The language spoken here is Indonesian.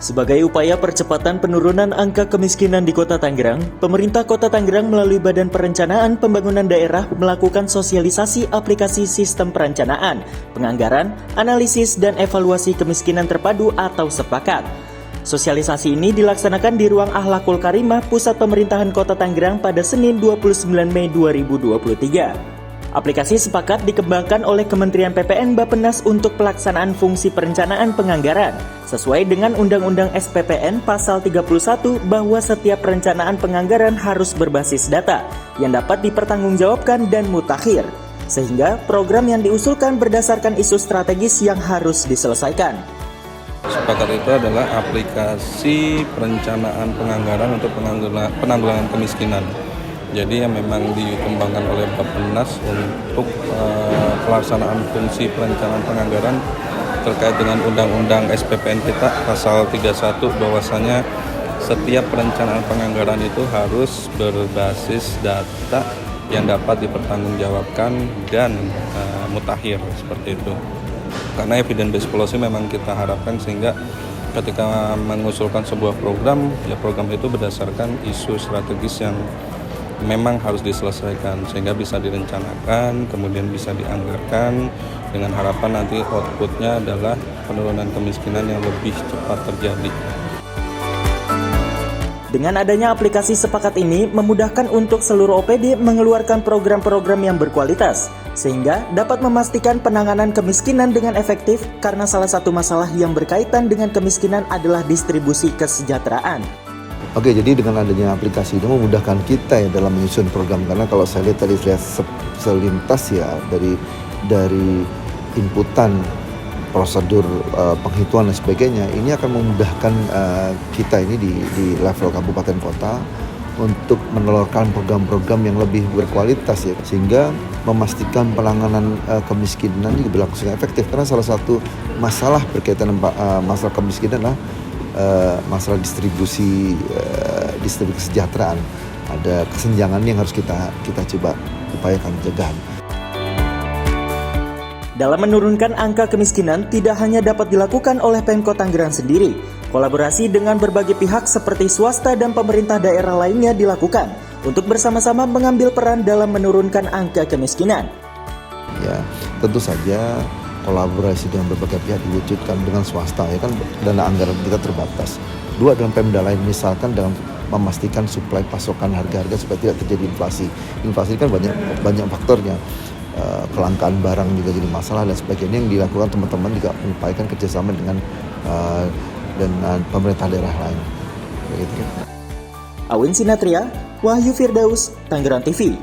Sebagai upaya percepatan penurunan angka kemiskinan di Kota Tangerang, pemerintah Kota Tangerang melalui Badan Perencanaan Pembangunan Daerah melakukan sosialisasi aplikasi sistem perencanaan, penganggaran, analisis, dan evaluasi kemiskinan terpadu atau sepakat. Sosialisasi ini dilaksanakan di Ruang Akhlakul Karimah Pusat Pemerintahan Kota Tangerang pada Senin 29 Mei 2023. Aplikasi sepakat dikembangkan oleh Kementerian PPN Bappenas untuk pelaksanaan fungsi perencanaan penganggaran. Sesuai dengan Undang-Undang SPPN Pasal 31 bahwa setiap perencanaan penganggaran harus berbasis data yang dapat dipertanggungjawabkan dan mutakhir. Sehingga program yang diusulkan berdasarkan isu strategis yang harus diselesaikan. Sepakat itu adalah aplikasi perencanaan penganggaran untuk penanggulangan kemiskinan. Jadi yang memang dikembangkan oleh Bappenas untuk pelaksanaan fungsi perencanaan penganggaran terkait dengan Undang-Undang SPPN kita Pasal 31 bahwasanya setiap perencanaan penganggaran itu harus berbasis data yang dapat dipertanggungjawabkan dan mutakhir seperti itu. Karena evidence based policy memang kita harapkan sehingga ketika mengusulkan sebuah program, ya program itu berdasarkan isu strategis yang memang harus diselesaikan sehingga bisa direncanakan, kemudian bisa dianggarkan dengan harapan nanti outputnya adalah penurunan kemiskinan yang lebih cepat terjadi. Dengan adanya aplikasi sepakat ini memudahkan untuk seluruh OPD mengeluarkan program-program yang berkualitas, sehingga dapat memastikan penanganan kemiskinan dengan efektif karena salah satu masalah yang berkaitan dengan kemiskinan adalah distribusi kesejahteraan. Oke, jadi dengan adanya aplikasi ini memudahkan kita ya dalam menyusun program, karena kalau saya lihat tadi selintas ya dari inputan prosedur penghitungan dan sebagainya, ini akan memudahkan kita ini di level kabupaten kota untuk menelurkan program-program yang lebih berkualitas ya, sehingga memastikan penanganan kemiskinan ini berlangsung efektif. Karena salah satu masalah berkaitan dengan masalah kemiskinan adalah masalah distribusi kesejahteraan. Ada kesenjangan yang harus kita coba upayakan pencegahan. Dalam menurunkan angka kemiskinan tidak hanya dapat dilakukan oleh Pemkot Tangerang sendiri. Kolaborasi dengan berbagai pihak seperti swasta dan pemerintah daerah lainnya dilakukan untuk bersama-sama mengambil peran dalam menurunkan angka kemiskinan. Ya, tentu saja kolaborasi dengan berbagai pihak diwujudkan dengan swasta, ya kan, dana anggaran kita terbatas. Dua, dalam Pemda lain, misalkan dalam memastikan suplai pasokan harga-harga supaya tidak terjadi inflasi. Inflasi kan banyak faktornya. Kelangkaan barang juga jadi masalah dan sebagainya, yang dilakukan teman-teman juga mengupayakan kerjasama dengan pemerintah daerah lain. Begitu. Awin Sinatria, Wahyu Firdaus, Tangerang TV.